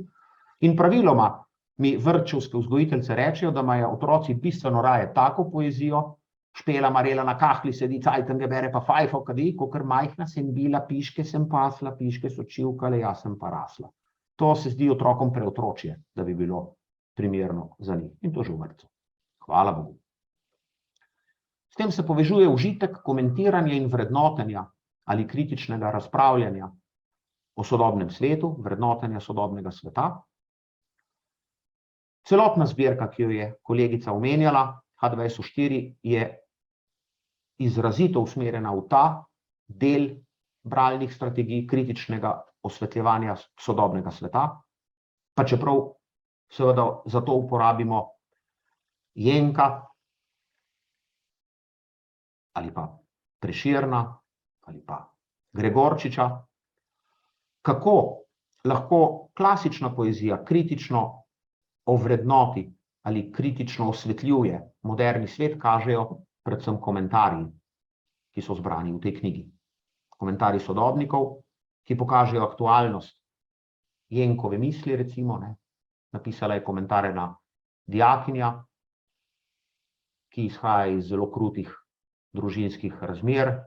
In praviloma mi vrtčevske vzgojiteljice rečejo, da imajo otroci bistveno raje tako poezijo, Špela Marela na kahli sedi, cajtenge bere pa fajfo kadi, kakor majhna sem bila, piške sem pasla, piške so čivkale, jaz sem pa rasla. To se zdi otrokom preotročje, da bi bilo primerno za njih. In to že v vrtcu. Hvala Bogu. S tem se povezuje užitek komentiranja in vrednotenja ali kritičnega razpravljanja o sodobnem svetu, vrednotenja sodobnega sveta. Celotna zbirka, ki jo je kolegica omenjala, H204, je izrazito usmerjena v ta del bralnih strategij kritičnega osvetljevanja sodobnega sveta, pa čeprav seveda za to uporabimo Jenka ali pa Prešerna ali pa Gregorčiča. Kako lahko klasična poezija kritično ovrednoti ali kritično osvetljuje moderni svet, kažejo predvsem komentarji, ki so zbrani v tej knjigi. Komentarji sodobnikov, ki pokažejo aktualnost Jenkove misli, recimo, napisala je komentarje na Dijakinja, ki izhaja iz zelo krutih družinskih razmer,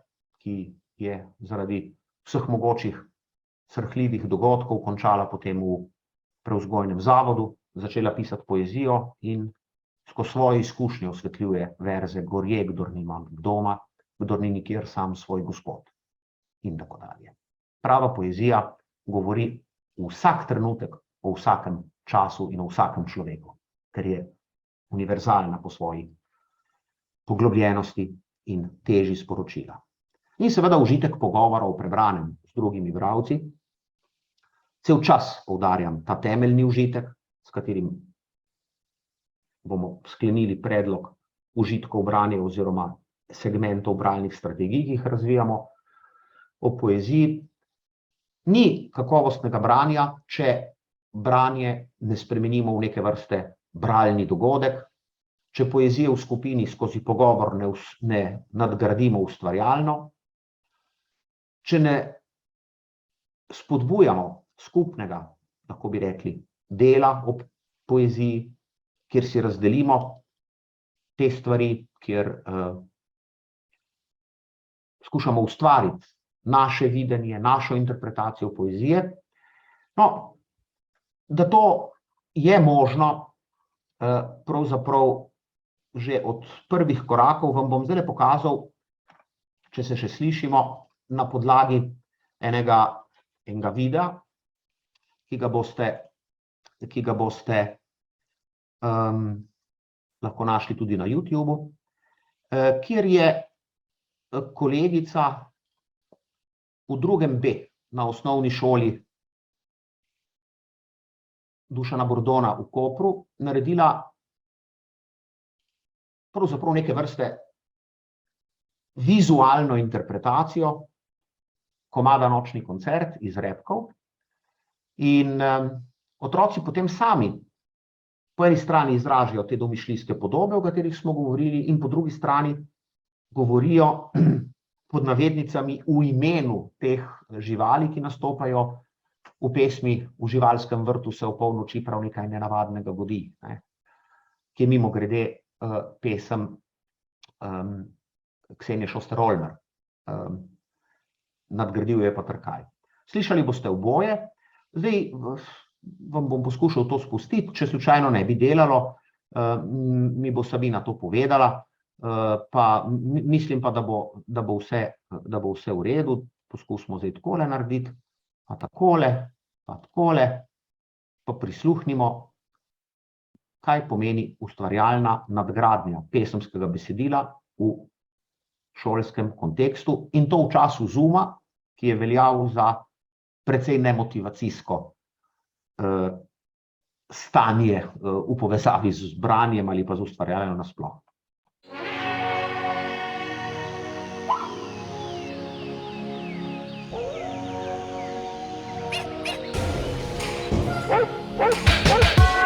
ki je zaradi vseh mogočih srhljivih dogodkov končala potem v prevzgojnem zavodu, začela pisati poezijo in skozi svoje izkušnje osvetljuje verze Gorje, kdor nima doma, kdor ni nikjer sam svoj gospod in tako dalje. Prava poezija govori vsak trenutek o vsakem času in o vsakem človeku, ker je univerzalna po svoji poglobljenosti in teži sporočila. In seveda užitek pogovora o prebranem z drugimi bralci. Cel čas poudarjam ta temeljni užitek, s katerim bomo sklenili predlog užitkov branja oziroma segmentov bralnih strategij, ki jih razvijamo o poeziji. Ni kakovostnega branja, če branje ne spremenimo v neke vrste bralni dogodek, če poezije v skupini skozi pogovor ne nadgradimo ustvarjalno, če ne spodbujamo skupnega, lahko bi rekli, dela ob poeziji, kjer si razdelimo te stvari, kjer skušamo ustvariti naše videnje, našo interpretacijo poezije. No, da to je možno, pravzaprav že od prvih korakov vam bom zdaj pokazal, če se še slišimo, na podlagi enega videa, ki ga boste lahko našli tudi na YouTubeu, kjer je kolegica v 2. B na osnovni šoli Dušana Bordona v Kopru naredila pravzaprav neke vrste vizualno interpretacijo komada Nočni koncert iz Repkov. In otroci potem sami po eni strani izražajo te domišljijske podobe, o katerih smo govorili, in po drugi strani govorijo pod navednicami v imenu teh živali, ki nastopajo v pesmi V živalskem vrtu se ob polnoči prav nekaj nenavadnega godi, ki je mimogrede pesem Ksenije Šoster-Olmer. Nadgradil je pa Trkaj. Slišali boste oboje. Zdaj vam bom poskušal to spustiti, če slučajno ne bi delalo, mi bo Sabina to povedala, pa mislim pa, da bo vse v redu. Poskusimo zdaj takole narediti, pa takole, pa prisluhnimo, kaj pomeni ustvarjalna nadgradnja pesemskega besedila v šolskem kontekstu, in to v času Zooma, ki je veljal za precej nemotivacijsko stanje v povezavi z branjem ali pa z ustvarjanjem nasploh.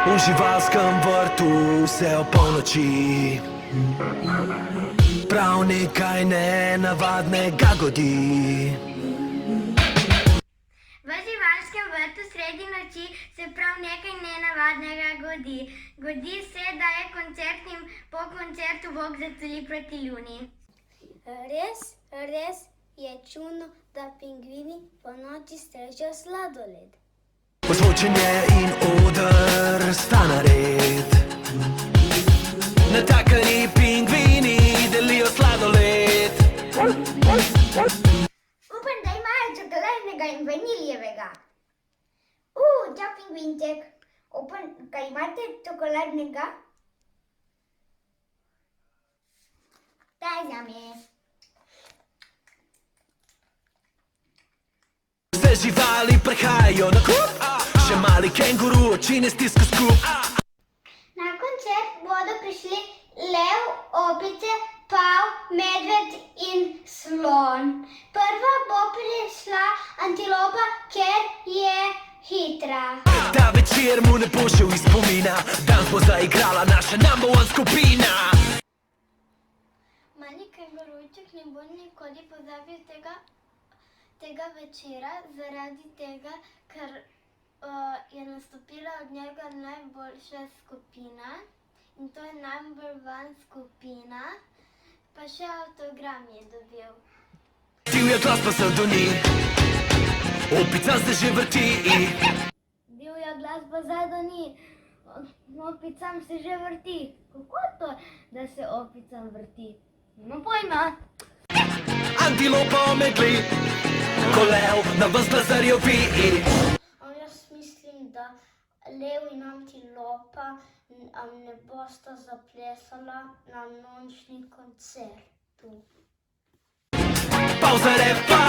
V živalskem vrtu se ob polnoči prav nekaj nenavadnega godi. V živalskem vrtu sredi noči se prav nekaj nenavadnega godi. Godi se, da je koncertnim po koncertu Bog zaceli proti luni. Res je čudno, da pingvini po noči strežejo sladoled. Ozvočenje in oder sta nared. Natakani pingvini delijo sladoled. Upam, da imajo čokoladnega in vaniljevega. Čau, pingvinček. Upam, da imate čokoladnega? Daj zame. Vse živali prehajajo na kup, še mali kenguru oči ne stiska skup. Na koncert bodo prišli lev, opice, pav, medved in slon. Prva bo prišla antilopa, ker je hitra. Ta večer mu ne bo šel iz spomina, danes bo zaigrala naša number one skupina. Mali kengurujček ne bo nikoli pozabil tega večera, zaradi tega, ker je nastopila od njega najboljša skupina, in to je number one skupina, pa še avtogram je dobil. Divja glas pa se doni, opica se že vrti. Divja glas pa zadoni, opicam se že vrti. Kako to, da se opicam vrti? Nimam pojma. Antilopa omegli, ko lev na vas glazarjovi. Jaz mislim, da lev in antilopa ne bosta zaplesala na nočni koncertu. Pauza repa,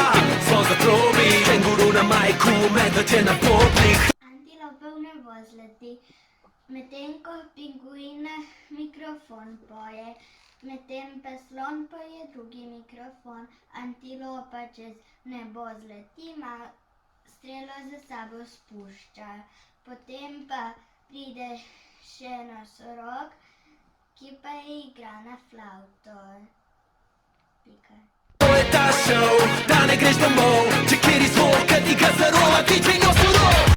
zvon zatrobi, kenguru na na majku, medved je na potnik. Antilope v nebo zleti, medtem ko pingvin mikrofon poje, medtem pa slon poje drugi mikrofon. Antilopa čez nebo zleti, strelo za sabo spušča. Potem pa pride še nosorog, ki pa igra na flavto. Pika. To je ta show, da ne greš domov, če kjer izvor, kad ti ga zarola, DJ Nosorog.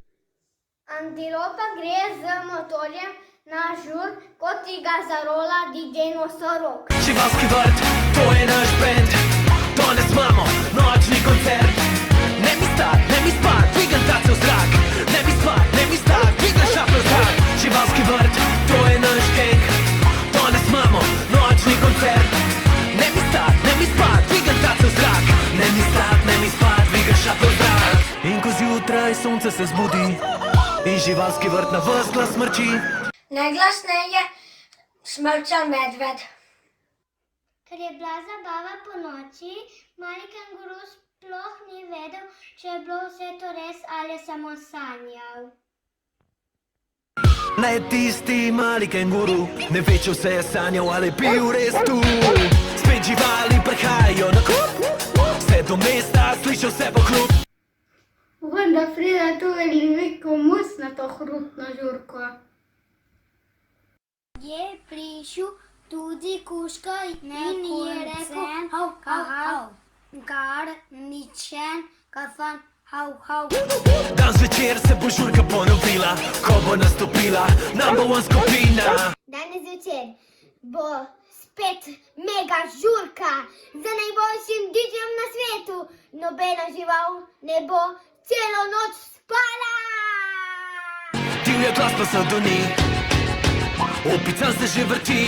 Antilopa gre z motorjem na žur, kot ti ga zarola DJ Nosorog. Živalski vrt, to je naš bend, danes imamo nočni koncert. Ne mi stat, ne mi spat, dvigam tace v zrak. Ne mi spat, ne mi stat, dvigam šape v zrak. Živalski vrt, to je naš gang, danes imamo nočni koncert. Ne mi stat, ne mi spat, dvigam tace v zrak. Ne mi stat, ne mi spat, dvigam šape v zrak. In ko zjutraj sonce se zbudi in živalski vrt na ves glas mrči, Najglasneje smrčal medved. Ker je bila zabava po noči, mali kenguru sploh ni vedel, če je bilo vse to res ali samo sanjal. ne tisti mali kenguru, ne ve, če vse je sanjal ali bil res tu. Spet živali prihajajo na kup, vse do mesta, slišal se bo hrup. Vendar pride tu veliko mus na to hrupno žurko. Je prišel tudi kužka in je rekel hav, hav, hav. Kar ničen, kafan, hav, hav. Dan zvečer se bo žurka ponovila, ko bo nastopila number one skupina. Danes večer bo spet mega žurka za najboljšim DJ-jem na svetu. Nobena žival ne bo celo noč spala. Divja glasba se doni, opica se že vrti.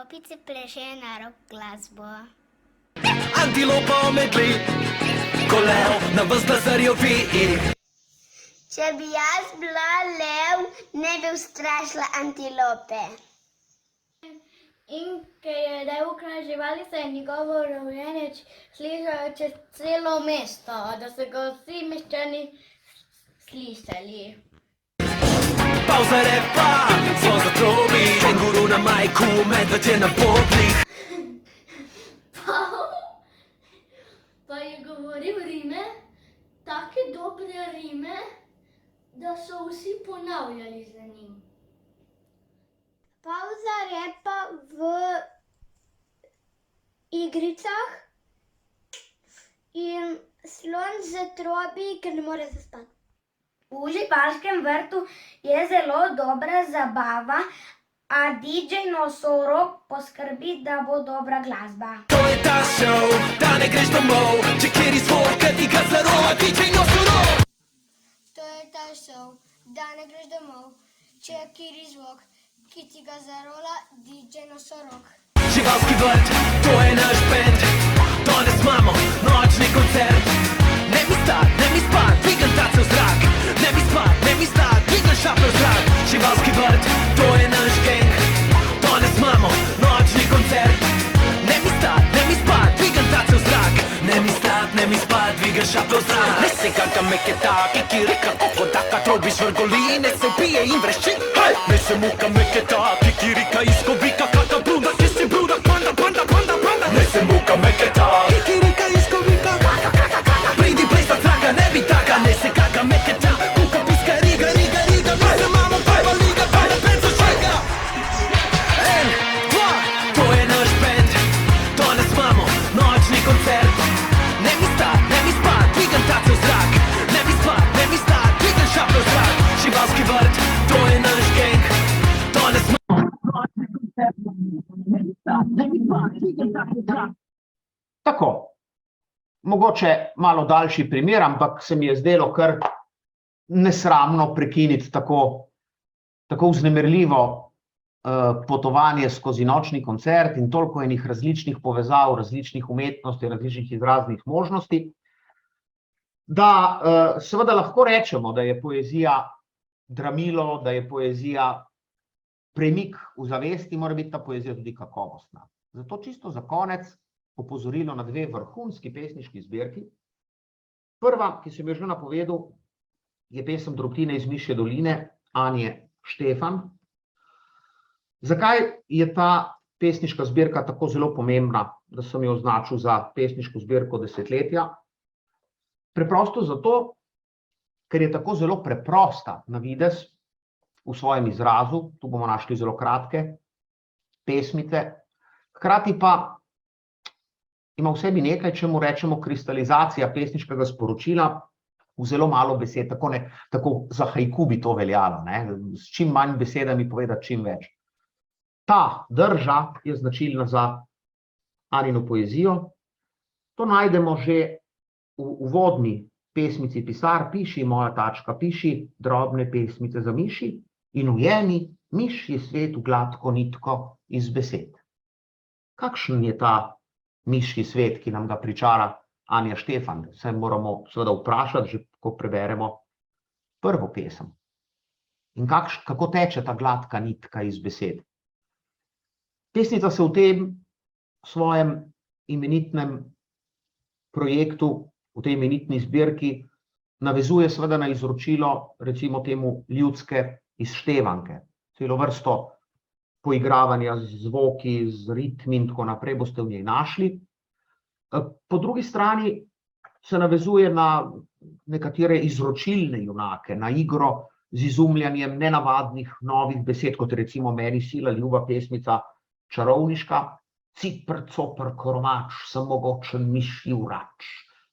Opice plešejo na rock glasbo. Antilopa omedli, ko lev na ves glas zarjovi. Če bi jaz bila lev, ne bi ustrašila antilope. In ker je lev kralj živali, se je njegovo revjenje slišalo čez celo mesto, da so ga vsi meščani slišali. Pauza repa, zvon zatrobi, kenguru na majku, medved je na potnik. Pa je govoril rime, take dobre rime, da so vsi ponavljali za njim. Pauza repa v igricah in slon zatrobi, ker ne more zaspati. V živalskem vrtu je zelo dobra zabava, a DJ Nosorog poskrbi, da bo dobra glasba. To je ta show, da ne greš domov, če kjer izvor, kad ti ga zarola, DJ Nosorog. To je ta show, da ne greš domov, če je kiri zvok, ki ti ga zarola DJ Nosorog. Živalski vrt, to je naš bend, danes imamo nočni koncert. Ne mi stat, ne mi spat, dvigam tace v zrak. Ne mi spat, ne mi stat, dvigam šape v zrak. Živalski vrt, to je naš gang, danes imamo nočni koncert. Ne mi stat, ne mi spat, dvigam tace v zrak. Ne mi stat, ne mi spat, dvigam šape v zrak. Ne se kaka meketa, kikirika, kokodaka, trobiš vrgoli, ne se pije in vrešči. Ne se muka meketa, kikirika, iskobika, kaka brunda, ki si bruda, panda, panda, panda, panda. Ne se muka meketa, kikirika, iskobika, kaka, kaka, kaka. Pridi plesat traga, ne bi taka, ne se kaka meketa, kuka piska, riga, riga, riga. Ne se mamo, pajva liga, pajva penca švega. En, dva, to je naš bend, danes imamo nočni koncert. Ne mi stat, ne mi spat, dvigam tace v zrak. Ne mi spat, ne mi stat, dvigam šape v zrak. Živalski vrt, to je naš gang, danes imamo nočni koncert. Ne mi stat, ne mi spat, dvigam tace v zrak. Tako, mogoče malo daljši primer, ampak se mi je zdelo kar nesramno prekiniti tako vznemirljivo potovanje skozi nočni koncert in toliko enih različnih povezav, različnih umetnosti, različnih izraznih možnosti, da seveda lahko rečemo, da je poezija dramilo, da je poezija premik v zavesti, mora biti ta poezija tudi kakovostna. Zato čisto za konec opozorilo na dve vrhunski pesniški zbirki, Prva, ki sem jo že napovedal, je pesem Drobtine iz Mišje doline, Anje Štefan. Zakaj je ta pesniška zbirka tako zelo pomembna, da sem jo označil za pesniško zbirko desetletja? Preprosto zato, ker je tako zelo preprosta na videz v svojem izrazu, tu bomo našli zelo kratke pesmice, hkrati pa ima v sebi nekaj, čemu rečemo kristalizacija pesniškega sporočila v zelo malo besed, tako za haiku bi to veljalo, ne? S čim manj besedami povedati čim več. Ta drža je značilna za Anino poezijo. To najdemo že v uvodni pesmici Pisar, piši moja tačka, piši drobne pesmice za miši in ujemi mišji svet v gladko nitko iz besed. Kakšen je ta mišji svet, ki nam ga pričara Anja Štefan? Se moramo seveda vprašati, že ko preberemo prvo pesem. In kako teče ta gladka nitka iz besed? Pesnica se v tem svojem imenitnem projektu, v tej imenitni zbirki, navezuje seveda na izročilo, recimo temu ljudske izštevanke. Celo vrsto poigravanja z zvoki, z ritmi in tako naprej boste v njej našli. Po drugi strani se navezuje na nekatere izročilne junake, na igro z izumljanjem nenavadnih novih besed, kot recimo meni sila ljuba pesmica Čarovniška, cipr, copr, koromač, sem mogočen mišji vrač,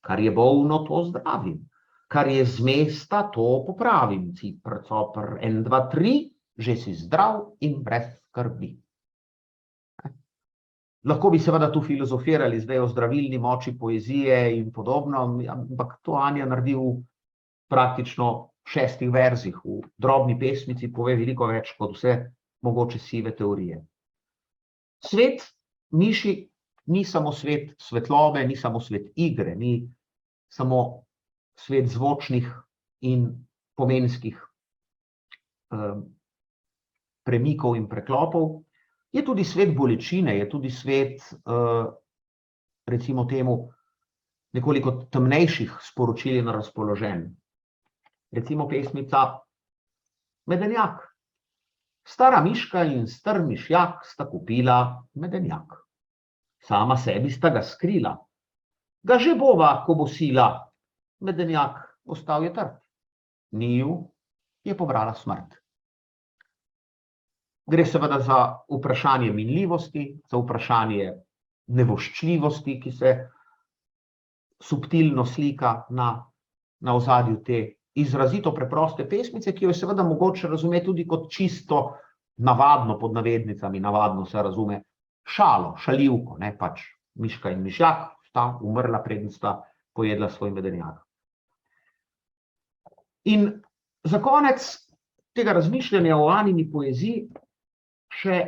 kar je bolno, to zdravim, kar je z mesta, to popravim, cipr, copr, 1, 2, 3, že si zdrav in brez skrbi. Lahko bi seveda tu filozofirali zdaj o zdravilni moči poezije in podobno, ampak to Anja naredi v praktično 6 verzih, v drobni pesmici pove veliko več kot vse mogoče sive teorije. Svet miši ni samo svet svetlobe, ni samo svet igre, ni samo svet zvočnih in pomenskih premikov in preklopov, je tudi svet bolečine, je tudi svet, recimo temu, nekoliko temnejših sporočil in razpoloženj. Recimo pesmica Medenjak. Stara miška in star mišjak sta kupila medenjak. Sama sebi sta ga skrila. Ga že bova, ko bo sila. Medenjak ostal je trd. Njiju je pobrala smrt. Gre seveda za vprašanje minljivosti, za vprašanje nevoščljivosti, ki se subtilno slika na ozadju te izrazito preproste pesmice, ki jo je seveda mogoče razumeti tudi kot čisto navadno, pod navednicami, navadno se razume šalo, šaljivko, ne, pač miška in mišjak sta umrla, preden sta pojedla svoj medenjak. In za konec tega razmišljanja o Anini poeziji še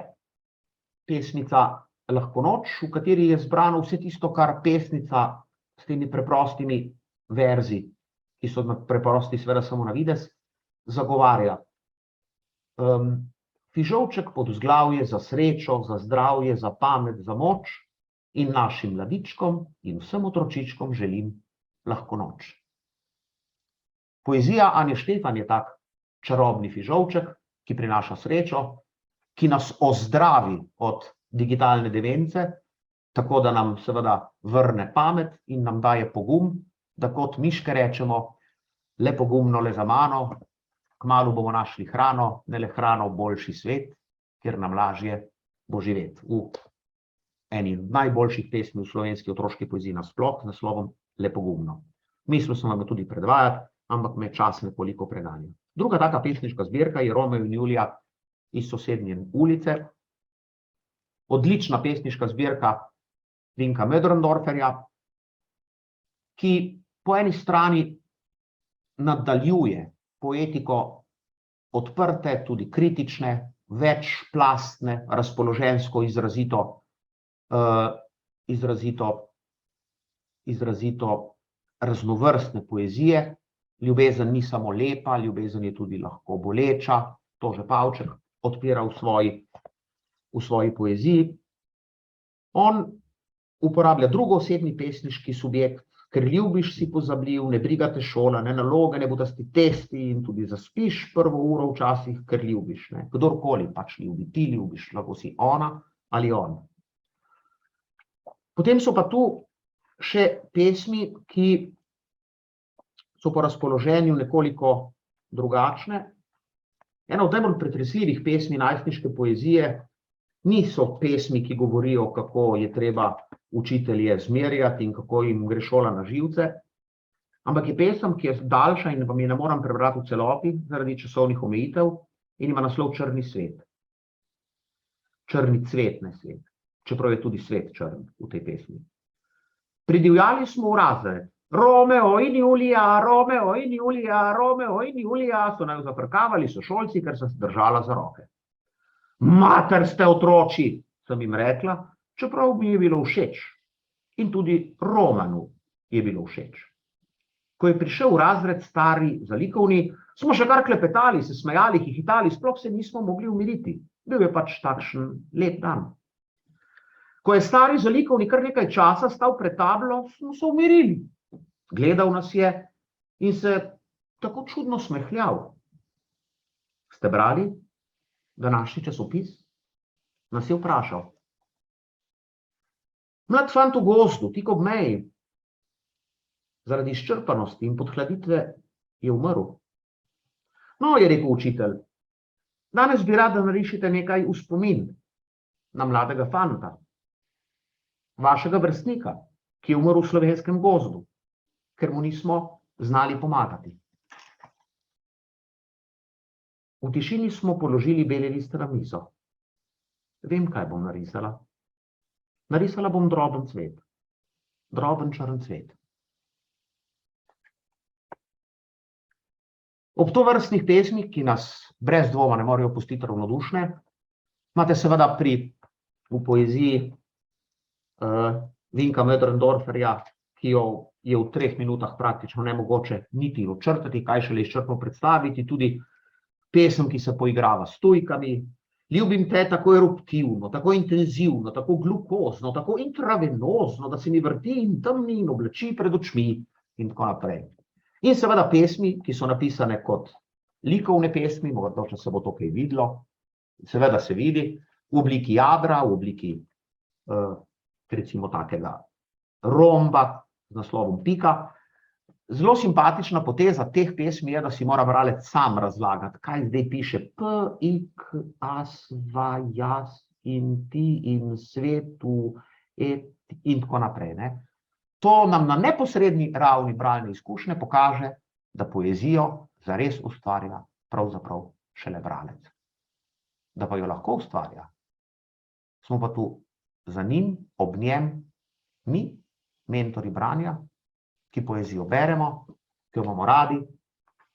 pesmica Lahko noč, v kateri je zbrano vse tisto, kar pesnica s temi preprostimi verzi, ki so preprosti seveda samo na videz, zagovarja. Fižolček pod vzglavje za srečo, za zdravje, za pamet, za moč in našim mladičkom in vsem otročičkom želim lahko noč. Poezija Anje Štefan je tak čarobni fižolček, ki prinaša srečo, ki nas ozdravi od digitalne demence, tako da nam seveda vrne pamet in nam daje pogum, da kot miške rečemo, le pogumno, le za mano, kmalu bomo našli hrano, ne le hrano, boljši svet, kjer nam lažje bo živeti. V eni najboljših pesmi v slovenski otroški poeziji nasploh, z naslovom Le pogumno. Mislil sem vam jo tudi predvajati, ampak me čas nekoliko preganja. Druga taka pesniška zbirka je Romeo in Julija iz sosednje ulice. Odlična pesniška zbirka Vinka Möderndorferja, ki po eni strani nadaljuje poetiko odprte, tudi kritične, večplastne, razpoloženjsko izrazito raznovrstne poezije. Ljubezen ni samo lepa, ljubezen je tudi lahko boleča, to že Pavček odpira v svoji poeziji. On uporablja drugoosebni pesniški subjekt, ker ljubiš, si pozabljiv, ne briga te šola, ne naloge, ne butasti testi in tudi zaspiš prvo uro včasih, ker ljubiš. Ne? Kdorkoli pač ljubi, ti ljubiš, lahko si ona ali on. Potem so pa tu še pesmi, ki so po razpoloženju nekoliko drugačne. Ena od najbolj pretresljivih pesmi najstniške poezije niso pesmi, ki govorijo, kako je treba učitelje zmerjati in kako jim gre šola na živce, ampak je pesem, ki je daljša in vam je ne moram prebrati v celoti zaradi časovnih omejitev in ima naslov Črni svet. Črni cvet, ne svet, čeprav je tudi svet črn v tej pesmi. Pridivjali smo v razred. Romeo in Julija, Romeo in Julija, Romeo in Julija, so naju zafrkavali sošolci, ker sem se držala za roke. Mater ste otroči, sem jim rekla, čeprav mi je bilo všeč. In tudi Romanu je bilo všeč. Ko je prišel v razred stari zalikovni, smo še kar klepetali, se smejali, hihitali, sploh se nismo mogli umiriti. Bil je pač takšen lep dan. Ko je stari zalikovni kar nekaj časa stal pred tablo, smo se umirili. Gledal nas je in se tako čudno smehljal. Ste brali današnji časopis? Nas je vprašal. Mlad fant v gozdu, tik ob meji, zaradi izčrpanosti in podhladitve je umrl. No, je rekel učitelj, danes bi rad, da narišite nekaj v spomin na mladega fanta, vašega vrstnika, ki je umrl v slovenskem gozdu, ker mu nismo znali pomagati. V tišini smo položili bele liste na mizo. Vem, kaj bom narisala. Narisala bom droben cvet. Droben črn cvet. Ob tovrstnih pesmih, ki nas brez dvoma ne morejo pustiti ravnodušne, imate seveda v poeziji Vinka Möderndorferja, ki jo je v 3 minutah praktično nemogoče niti očrtati, kaj šele izčrpno predstaviti, tudi pesem, ki se poigrava s tujkami. Ljubim te tako eruptivno, tako intenzivno, tako glukozno, tako intravenozno, da se mi vrti in temni in obleči pred očmi in tako naprej. In seveda pesmi, ki so napisane kot likovne pesmi, morda če se bo to kaj videlo, seveda se vidi, v obliki jadra, v obliki recimo takega romba z naslovom pika. Zelo simpatična poteza teh pesmi je, da si mora bralec sam razlagati, kaj zdaj piše P, ik, as, va, jas in ti in svetu in tako naprej. Ne? To nam na neposredni ravni bralne izkušnje pokaže, da poezijo zares ustvarja pravzaprav šele bralec. Da pa jo lahko ustvarja. Smo pa tu za njim, ob njem, mi, mentori branja, ki poezijo beremo, ki jo imamo radi,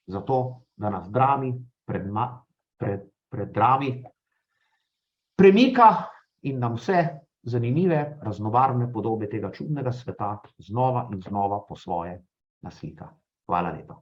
zato, da nas drami pred drami premika in nam vse zanimive, raznobarvne podobe tega čudnega sveta znova in znova po svoje naslika. Hvala lepa.